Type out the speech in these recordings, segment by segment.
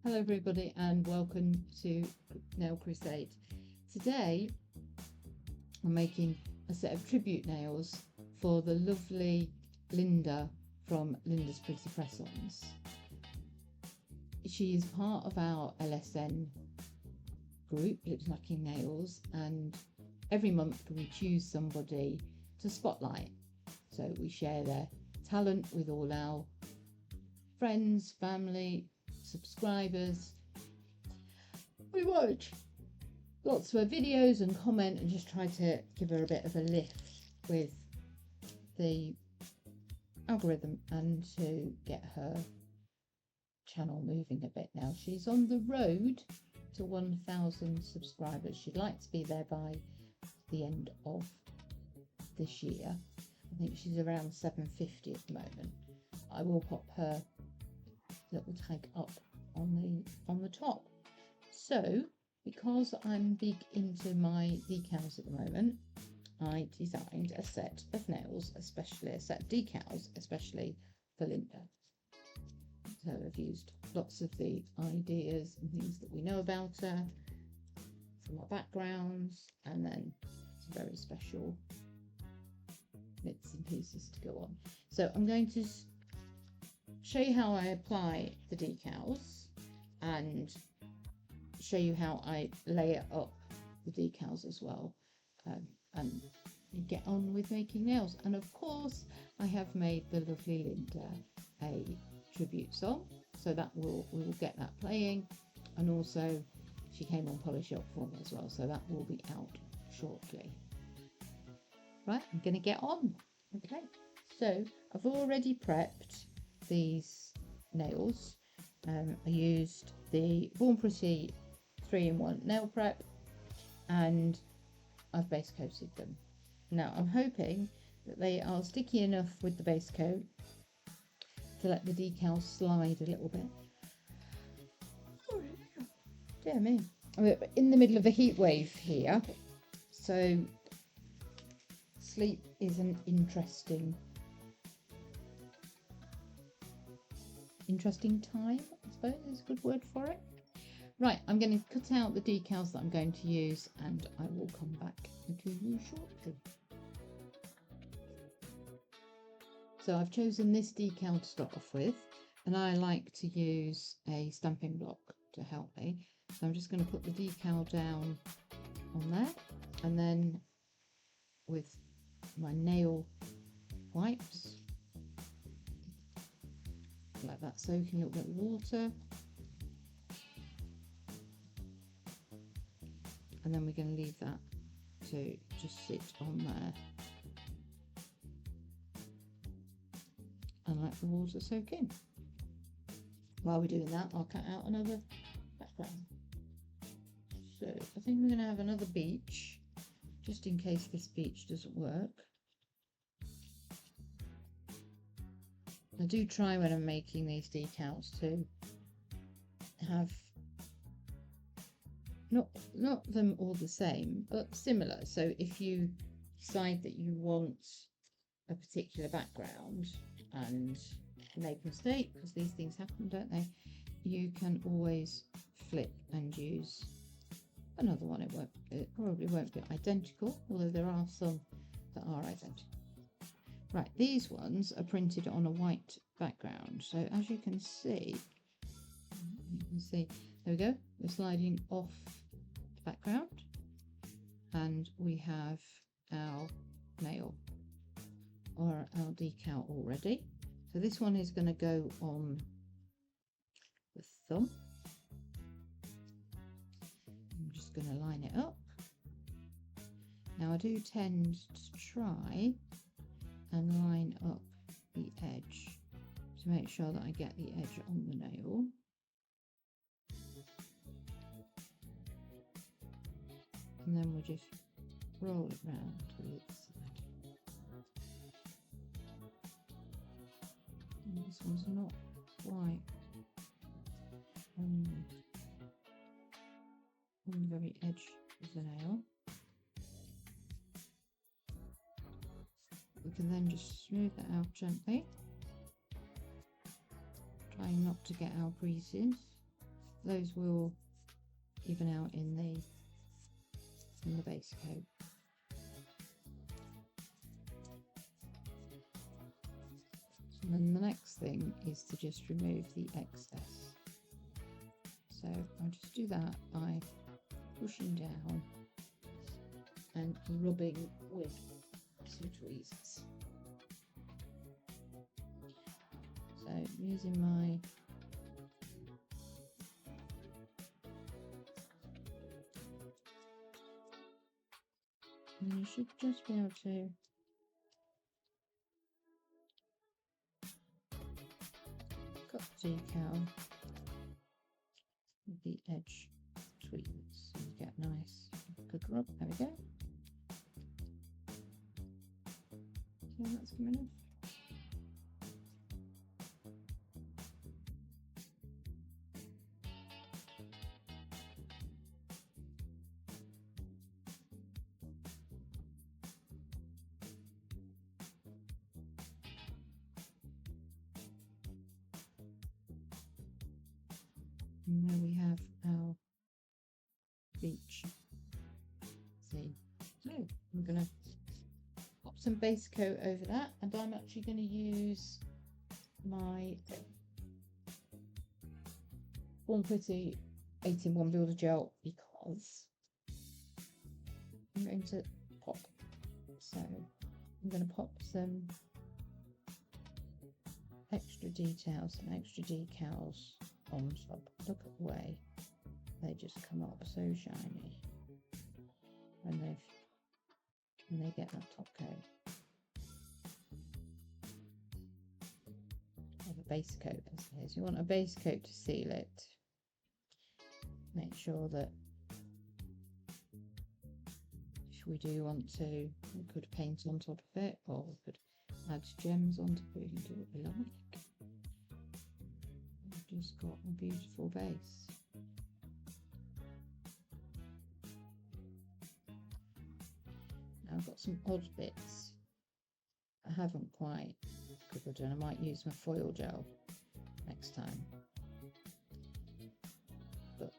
Hello everybody and welcome to Nail Crusade. Today I'm making a set of tribute nails for the lovely Linda from Linda's Pretty Press-Ons. She is part of our LSN group, Lip Smacking Nails, and every month we choose somebody to spotlight. So we share their talent with all our friends, family, subscribers. We watch lots of her videos and comment and just try to give her a bit of a lift with the algorithm and to get her channel moving a bit. Now she's on the road to 1,000 subscribers. She'd like to be there by the end of this year. I think she's around 750 at the moment. I will pop her little tag up on the top. So because I'm big into my decals at the moment, I designed a set of nails, especially a set of decals, especially for Linda. So I've used lots of the ideas and things that we know about her from our backgrounds, and then some very special bits and pieces to go on. So I'm going to show you how I apply the decals and show you how I layer up the decals as well, and get on with making nails. And of course I have made the lovely Linda a tribute song, so that we will get that playing, and also she came on Polish Up for me as well, so that will be out shortly. Right, I'm gonna get on. Okay, so I've already prepped these nails. I used the Born Pretty 3-in-1 nail prep, and I've base coated them. Now I'm hoping that they are sticky enough with the base coat to let the decals slide a little bit. Oh, dear me. We're in the middle of a heat wave here, so sleep is an interesting time, I suppose is a good word for it. Right, I'm going to cut out the decals that I'm going to use, and I will come back to you shortly. So I've chosen this decal to start off with, and I like to use a stamping block to help me. So I'm just going to put the decal down on there, and then with my nail wipes, like that, soaking a little bit of water, and then we're going to leave that to just sit on there and let the water soak in. While we're doing that, I'll cut out another background. So I think we're going to have another beach, just in case this beach doesn't work. I do try when I'm making these decals to have not them all the same, but similar. So if you decide that you want a particular background and make a mistake, because these things happen, don't they, you can always flip and use another one. It probably won't be identical, although there are some that are identical. Right, these ones are printed on a white background, so as you can see, there we go, we're sliding off the background, and we have our nail or our decal already. So this one is going to go on the thumb. I'm just going to line it up. Now I do tend to try and line up the edge to make sure that I get the edge on the nail. And then we'll just roll it round to the other side. And this one's not quite on the very edge of the nail. We can then just smooth that out gently, trying not to get our creases. those will even out in the base coat. And then the next thing is to just remove the excess. So I'll just do that by pushing down and rubbing with some tweezers. So using my and you should just be able to cut the decal with the edge tweezers so you get a nice good rub. There we go. So that's coming off. And there we have our beach scene. So I'm going to pop some base coat over that, and I'm actually going to use my Born Pretty 8-in-1 Builder Gel because I'm going to pop. So I'm going to pop some extra details, some extra decals on top. Look at the way they just come up so shiny when they get that top coat of a base coat. As it is, you want a base coat to seal it. Make sure that if we do want to, we could paint on top of it, or we could add gems on top of it. We can do what we like. We've just got a beautiful base. Now I've got some odd bits I haven't quite covered, and I might use my foil gel next time, but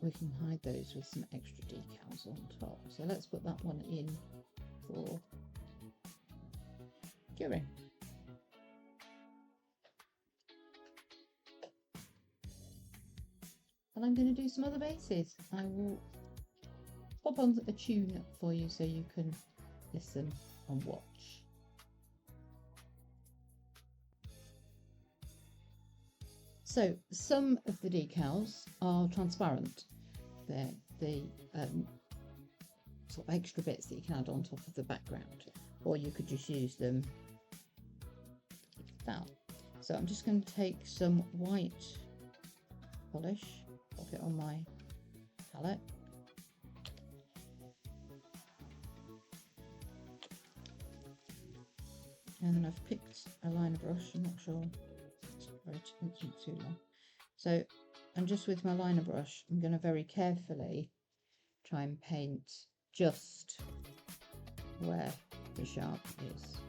we can hide those with some extra decals on top. So let's put that one in for curing. And I'm going to do some other bases. I will pop on a tune for you so you can listen and watch. So some of the decals are transparent. They're the sort of extra bits that you can add on top of the background, or you could just use them like that. So I'm just going to take some white polish, pop it on my palette, and then I've picked a liner brush. I'm not sure, it's not too long. So I'm just with my liner brush, I'm going to very carefully try and paint just where the sharp is.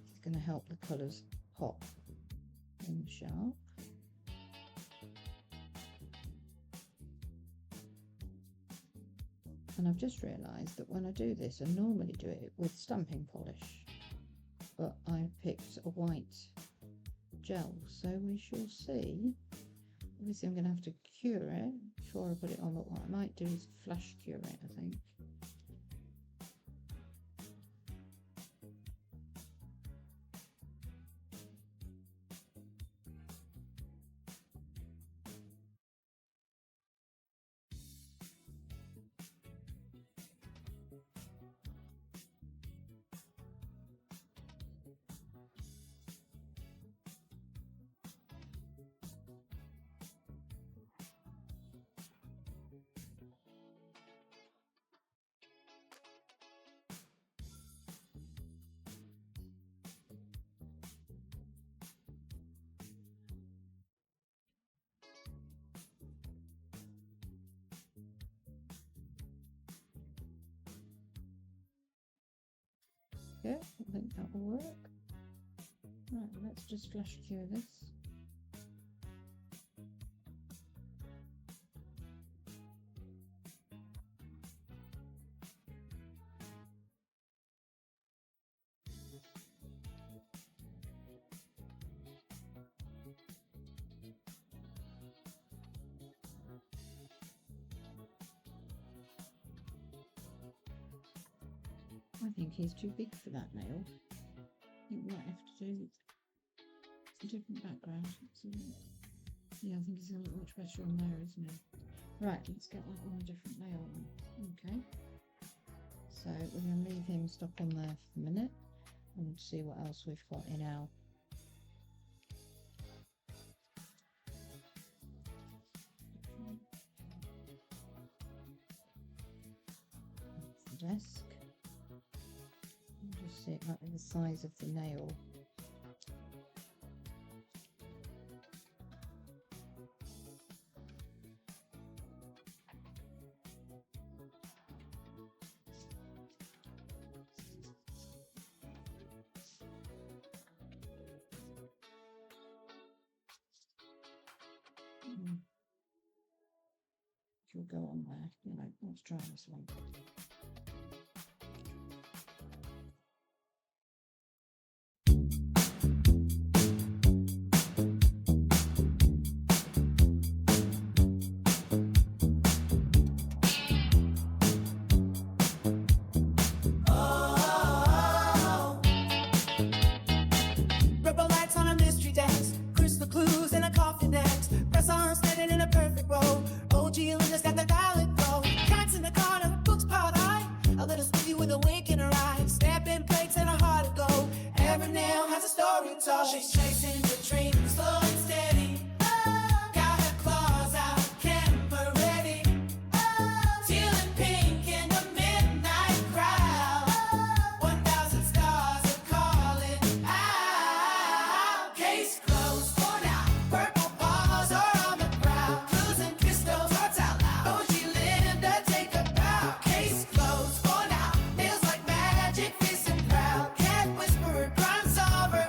It's going to help the colours pop in the sharp. And I've just realised that when I do this, I normally do it with stamping polish, but I picked a white gel, so we shall see. Obviously I'm going to have to cure it before I put it on, but what I might do is flash cure it, I think. go. I think that will work. Right, let's just flash cure this. I think he's too big for that nail. I think we might have to do a different background. Yeah, I think he's going to look much better on there, isn't he? Right, let's get that on a different nail then. Okay. So we're going to leave him stop on there for a minute and see what else we've got in our desk. Just see it might be the size of the nail. Will go on there. You know, let's try this one. She's chasing the dream, slow and steady. Got her claws out, camera ready. Teal and pink in the midnight crowd. 1,000 stars are calling out. Case closed for now. Purple paws are on the prowl. Blues and crystals, hearts out loud. OG Linda, take a bow. Case closed for now. Feels like magic, fierce and proud. Cat whisperer, crime solver.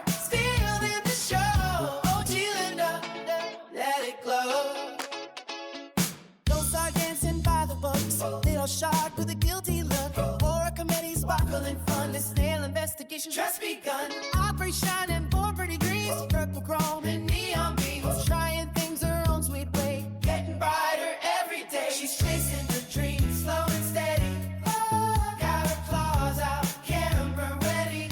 Little shark with a guilty look. Horror comedy, sparkling fun. This nail investigation just begun. Operation shining, born pretty dreams. Purple chrome and neon beams. Trying things her own sweet way. Getting brighter every day. She's chasing the dream, slow and steady. Got her claws out, camera ready.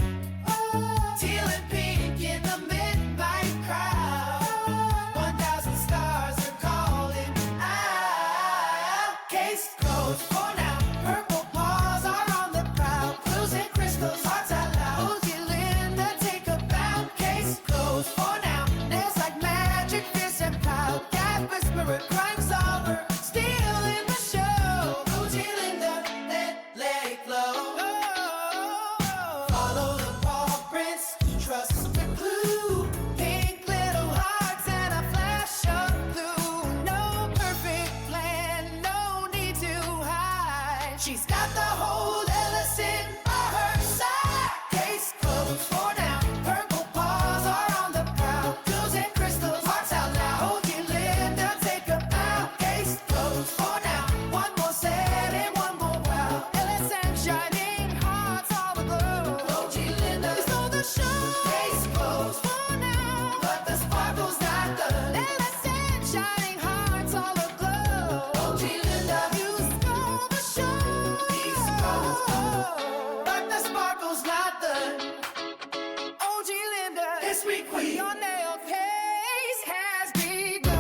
Teal and pink in the midnight crowd. 1,000 stars are calling out. Case closed for now. Purple paws are on the prowl. Blues and crystals, hearts out loud. OG Linda, take a bow. Case closed for now. Nails like magic, fierce and proud. Cat whisperer, crime solver. Still in the show. OG Linda, let it glow. Follow the paw prints. Trust the clue. Pink little hearts and a flash of blue. No perfect plan, no need to hide. She's got the whole LSN by her side. Case closed for now. Purple paws are on the prowl. Blues and crystals, hearts out loud. Hold you, Linda, take a bow. Case closed for now. One more set and one more wow. LSN shining, hearts all aglow. OG Linda, you stole the show. Case closed for now, but the sparkle's not done. LSN shining, hearts all aglow. OG Linda, you stole the show. East Coast, but the sparkle's not done. OG Linda, this week your nail case has begun.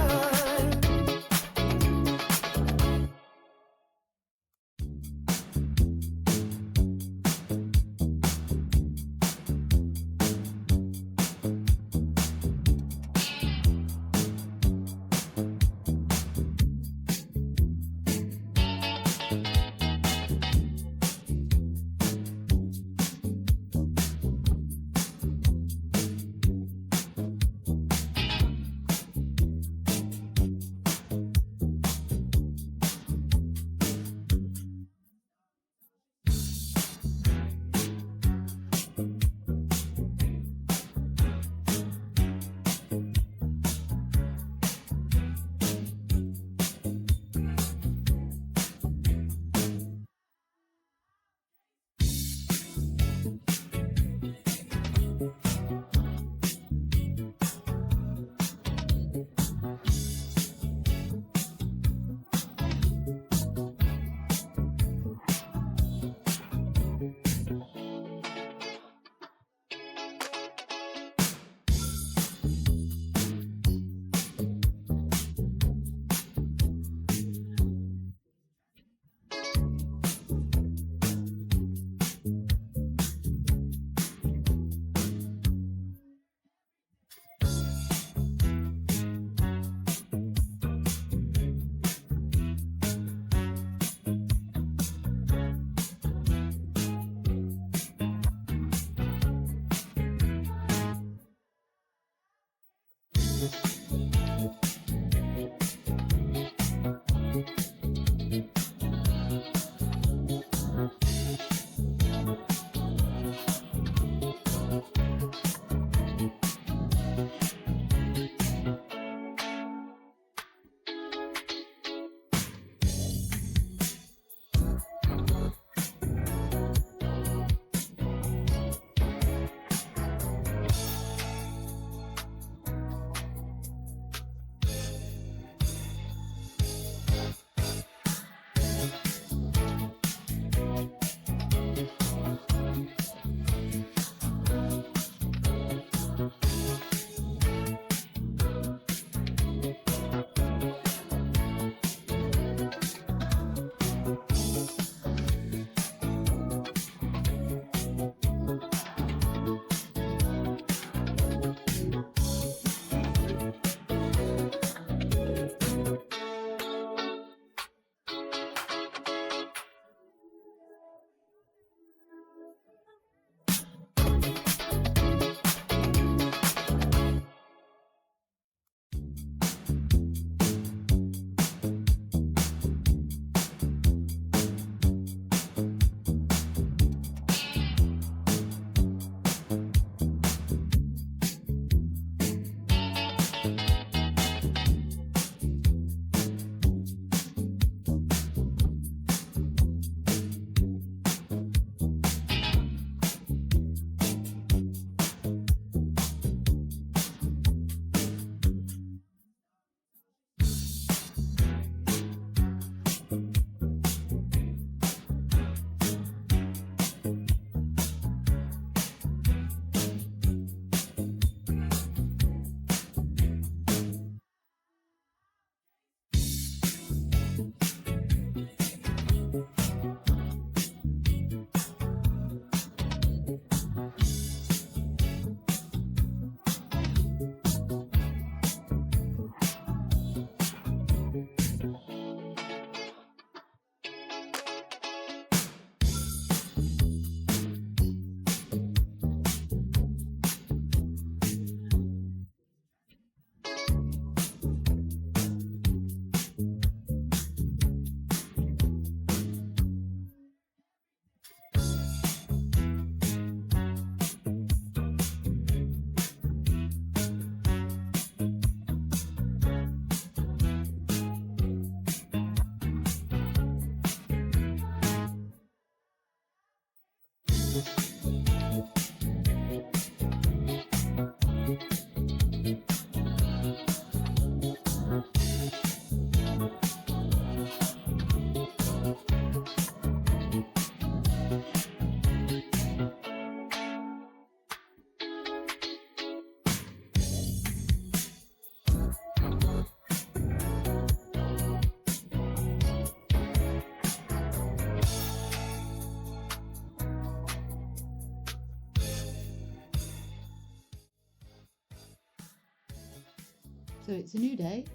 So it's a new day,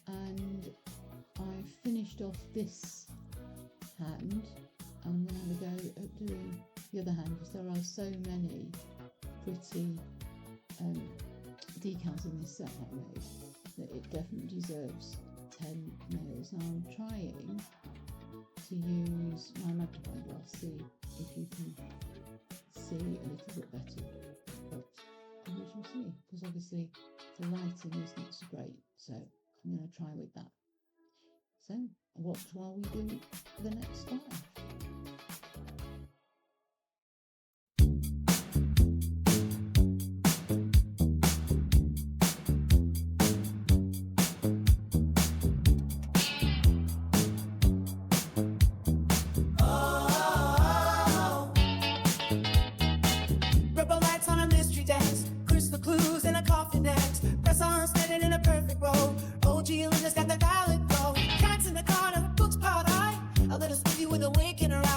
and I've finished off this hand. I'm going to have a go at doing the other hand because there are so many pretty decals in this set I've made that it definitely deserves 10 nails. Now I'm trying to use my magnifying glass, see if you can see a little bit better, but I wish you see, because obviously the lighting is not so great, so I'm going to try with that. So watch while we do the next style. Got the violet glow, cats in the corner, books piled high. A little sleepy with a wink in her eye.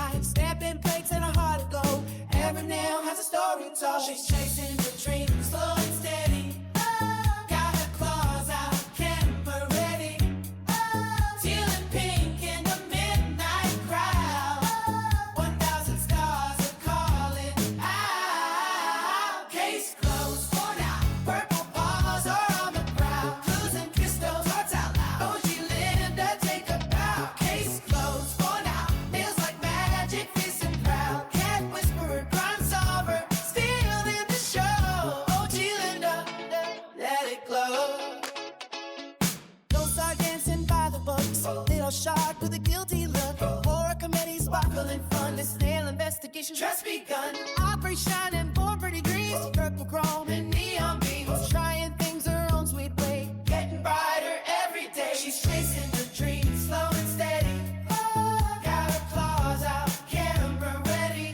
just begun. Operation and born pretty dreams, purple chrome and neon beams. Trying things her own sweet way, getting brighter every day. She's chasing the dream, slow and steady. Oh, got her claws out, camera ready.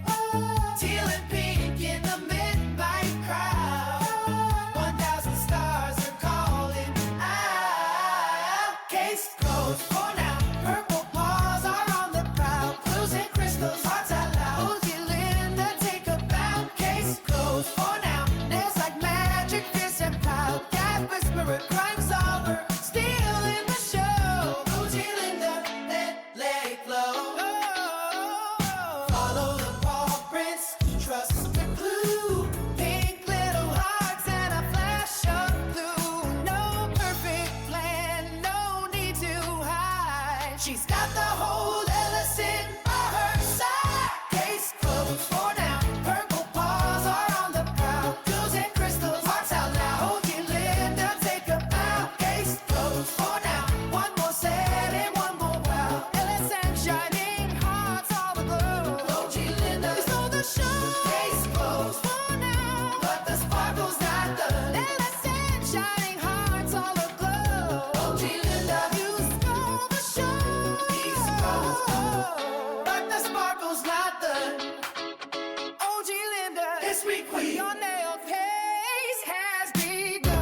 Oh, teal and pink in the midnight crowd. 1,000 stars are calling out. Case closed for now. Purple paws are on the prowl. Clues and crystals, hearts out loud. Would you Linda take a bow? Case closed for now. Nails like magic, fierce and proud. Cat whisperer, crime solver, still in the show. Would you Linda, let it flow. Follow the paw prints, trust the clue. Pink little hearts and a flash of blue. No perfect plan, no need to hide. She's got the whole LSN by her side. Case closed for now. Purple paws are on the prowl. Jewels and crystals, hearts out loud. Hold you, Linda, take a bow. Case closed for now. One more set and one more wow. LSN shining, hearts all aglow. Hold you, Linda, you stole the show. Case closed for now, but the sparkle's not done. LSN shining, hearts all aglow. Hold you, Linda, you stole the show. Case closed, but the sparkle's not done. OG Linda, this week your nail case has begun.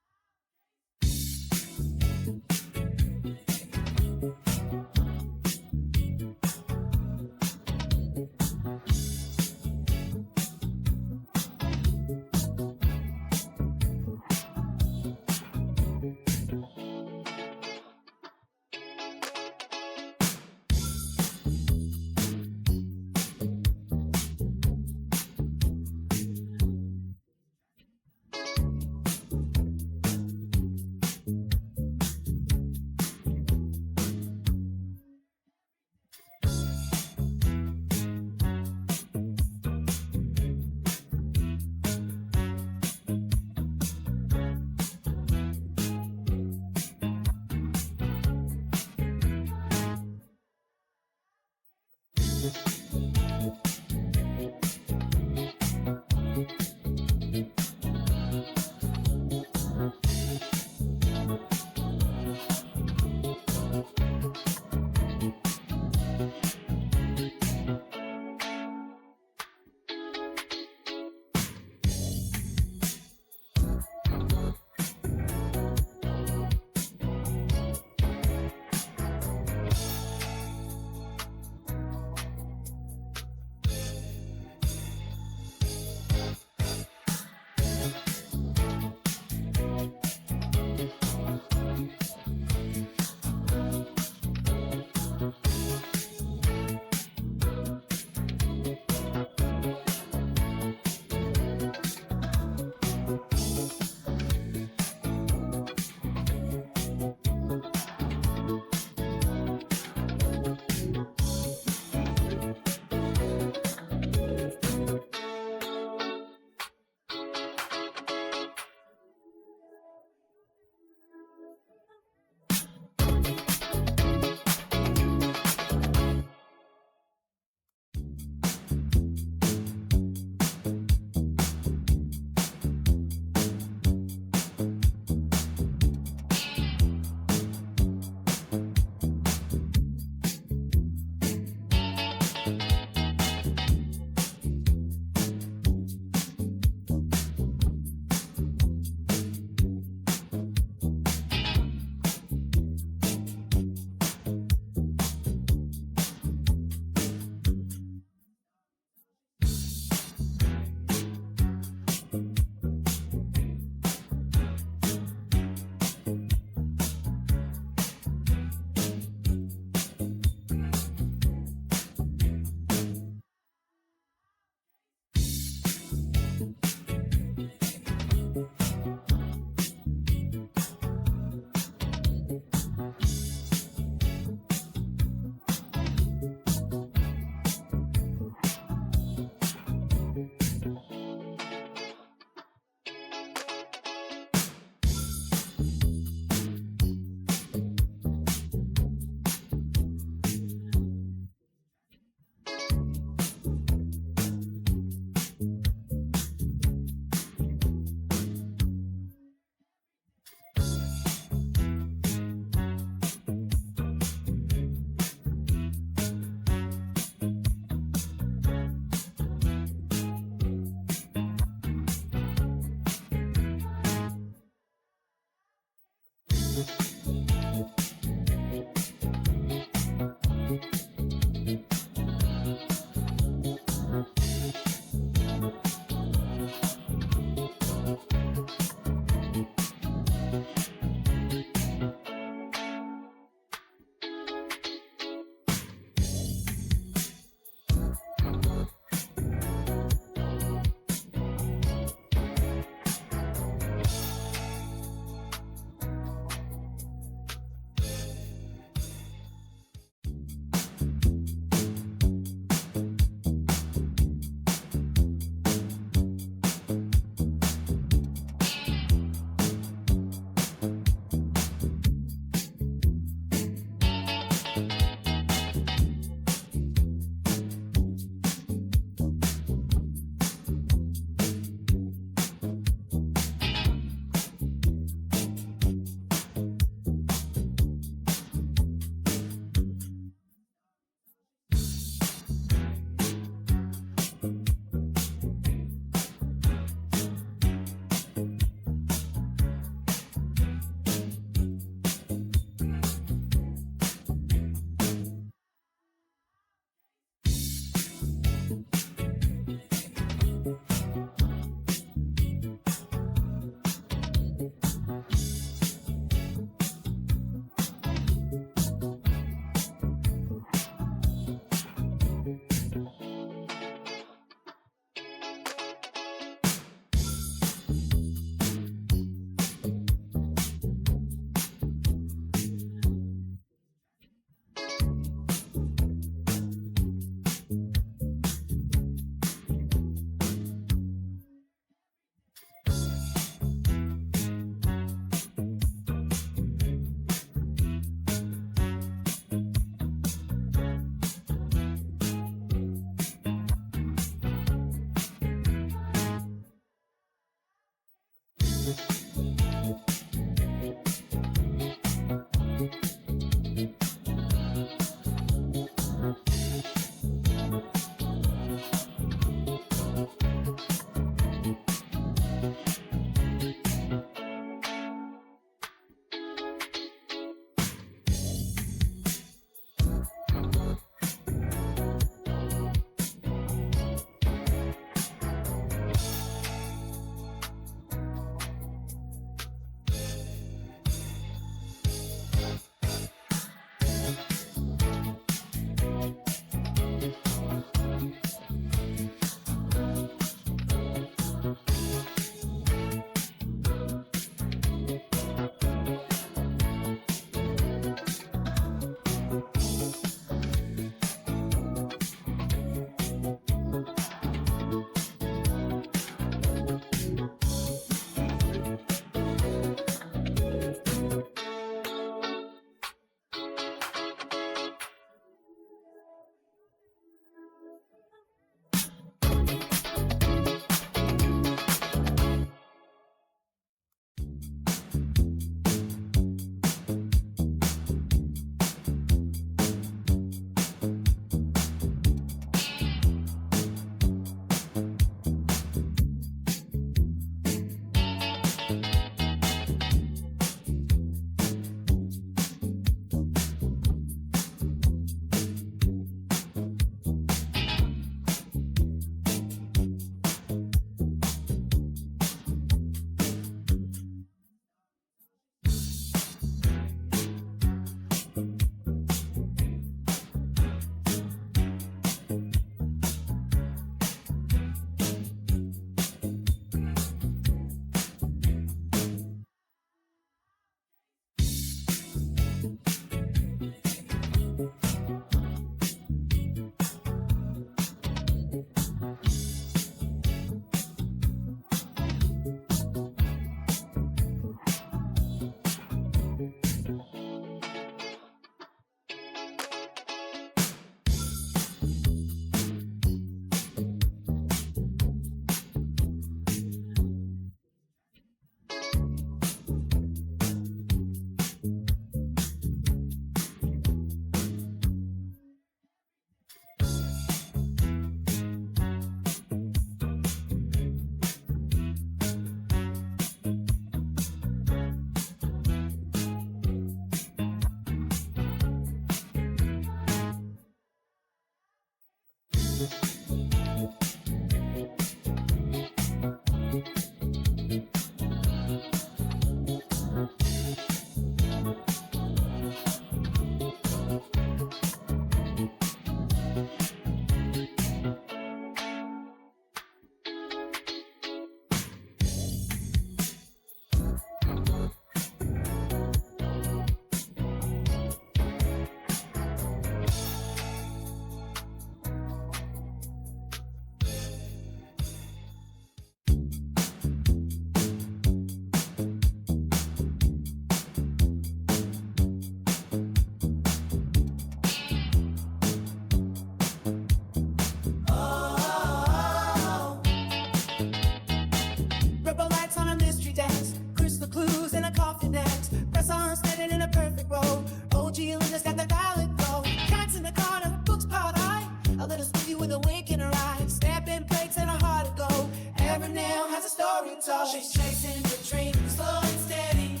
Purple lights on a mystery dance, crystal clues in a coffin dance. Press on, standing in a perfect row. OG Linda's got the violet glow. Cats in the corner, books piled high. A little sleepy with a wink in her eye. Snapping plates and a heart to go. Every nail has a story told. She's chasing the dream, slow and steady.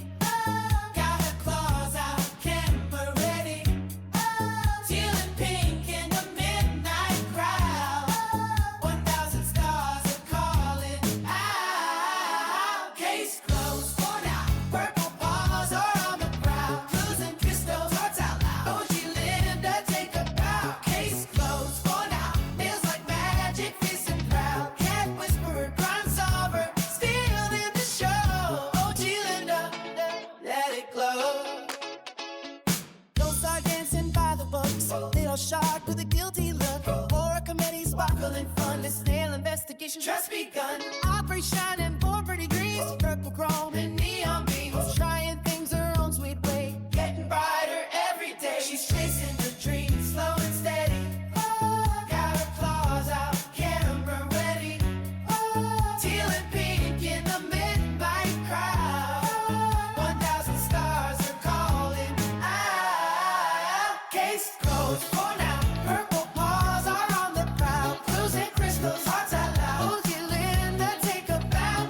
Got her claws out, camera ready. Teal and pink in the midnight crowd. 1,000 stars are calling out. Case closed for now. Purple paws are on the prowl. Clues and crystals, hearts out loud. OG Linda, take a bow. Case closed for now. Feels like magic, fierce and proud. Cat whisperer, crime solver, still in the show. OG Linda, let it glow. Don't start dancing by the books. Little shark with a guilty look. Horror comedy, sparkling fun. This nail investigation just begun. Operation and born pretty dreams. Purple chrome and neon beams. Trying things her own sweet way. Getting brighter every day. She's chasing the dream, slow and steady. Got her claws out, camera ready. Teal and pink in the midnight crowd. 1,000 stars are calling out. Case closed for now. Purple paws are on the prowl. Clues and crystals, hearts out loud. OG Linda, take a bow.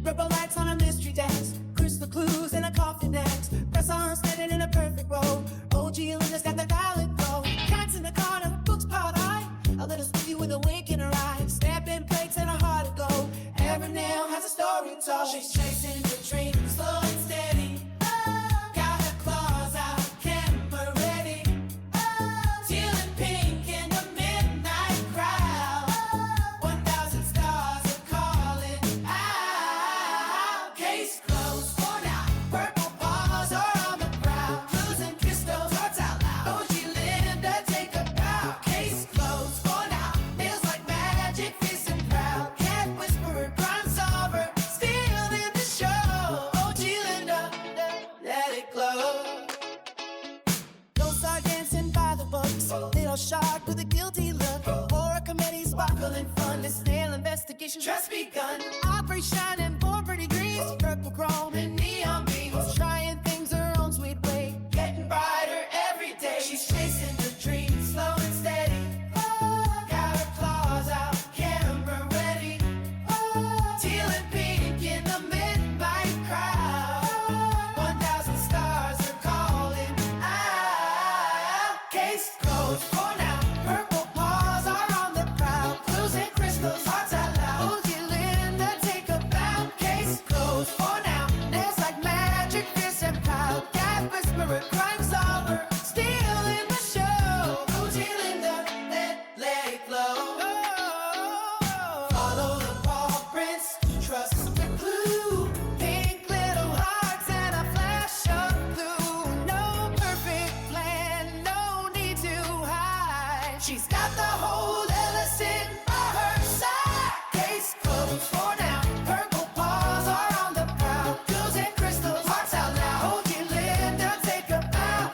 Purple lights on a mystery dance, crystal clues in a coffin dance. Press on, standing in a perfect row. OG Linda's got the violet glow. Cats in the corner, books piled high. A little sleepy with a wink in her eye. Snapping plates and a heart aglow. Every nail has a story told. She's chasing the dream, slow and steady. Got her claws out, camera ready. Teal and pink in the midnight crowd. 1,000 stars are calling out. Case closed for now. Purple paws are on the prowl. Blues and crystals, hearts out loud. OG Linda, take a bow. Case closed for now. Feels like magic, fierce and proud. Cat whisperer, crime solver, still in the show. OG Linda, let it glow. Don't start dancing by the books. Little shark with a guilty look. Horror comedy, sparkling fun. This nail investigation just begun. Opera shining, born pretty dreams. Purple chrome and neon beams. Trying things her own sweet way. Getting brighter every day. She's chasing the dream, slow and steady. Got her claws out, camera ready. Teal and pink in the midnight crowd. 1,000 stars are calling out. Case closed for now. Purple paws are on the prowl. Blues and crystals, hearts out loud. OG Linda, take a bow. Case closed for now. Nails like magic, fierce and proud. Cat whisperer, crime solver, still in the show. OG Linda, let it glow. Follow the paw prints, trust the clue. Pink little hearts and a flash of blue. No perfect plan, no need to hide. She's got the whole LSN by her side. Case closed for now. Purple paws are on the prowl. Jewels and crystals, hearts out loud. OG Linda, take a bow.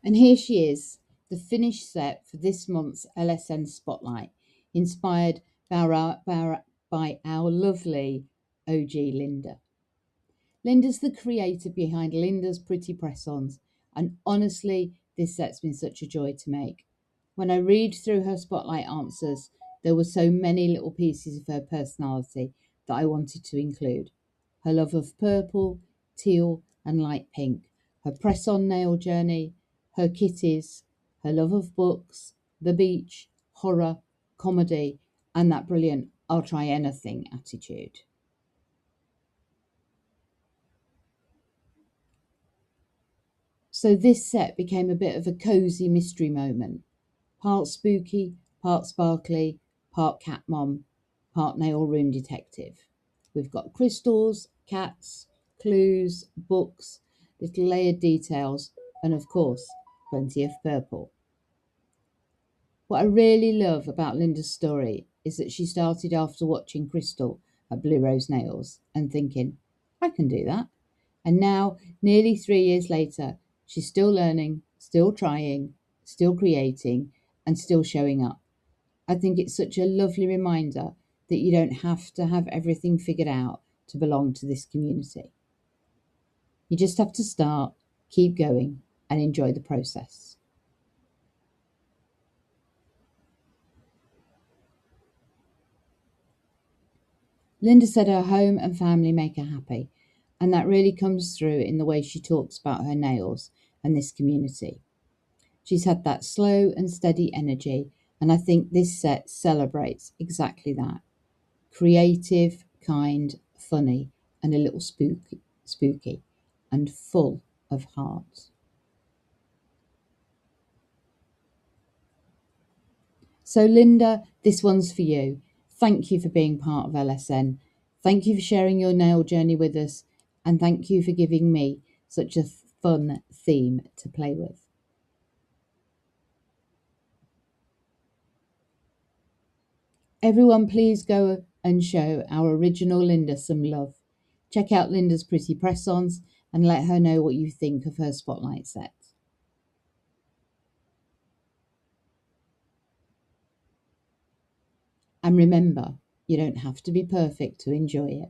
And here she is, the finished set for this month's LSN Spotlight, inspired by our lovely OG Linda. Linda's the creator behind Linda's Pretty Press-Ons, and honestly, this set's been such a joy to make. When I read through her Spotlight answers, there were so many little pieces of her personality that I wanted to include. Her love of purple, teal and light pink, her press-on nail journey, her kitties, her love of books, the beach, horror, comedy, and that brilliant I'll try anything attitude. So this set became a bit of a cosy mystery moment. Part spooky, part sparkly, part cat mom, part nail room detective. We've got crystals, cats, clues, books, little layered details, and of course, plenty of purple. What I really love about Linda's story is that she started after watching Crystal at Blue Rose Nails and thinking, I can do that. And now, nearly 3 years later, she's still learning, still trying, still creating, and still showing up. I think it's such a lovely reminder that you don't have to have everything figured out to belong to this community. You just have to start, keep going, and enjoy the process. Linda said her home and family make her happy, and that really comes through in the way she talks about her nails and this community. She's had that slow and steady energy, and I think this set celebrates exactly that. Creative, kind, funny, and a little spooky, and full of heart. So, Linda, this one's for you. Thank you for being part of LSN. Thank you for sharing your nail journey with us. And thank you for giving me such a fun theme to play with. Everyone, please go and show our original Linda some love. Check out Linda's pretty press-ons and let her know what you think of her Spotlight set. And remember, you don't have to be perfect to enjoy it.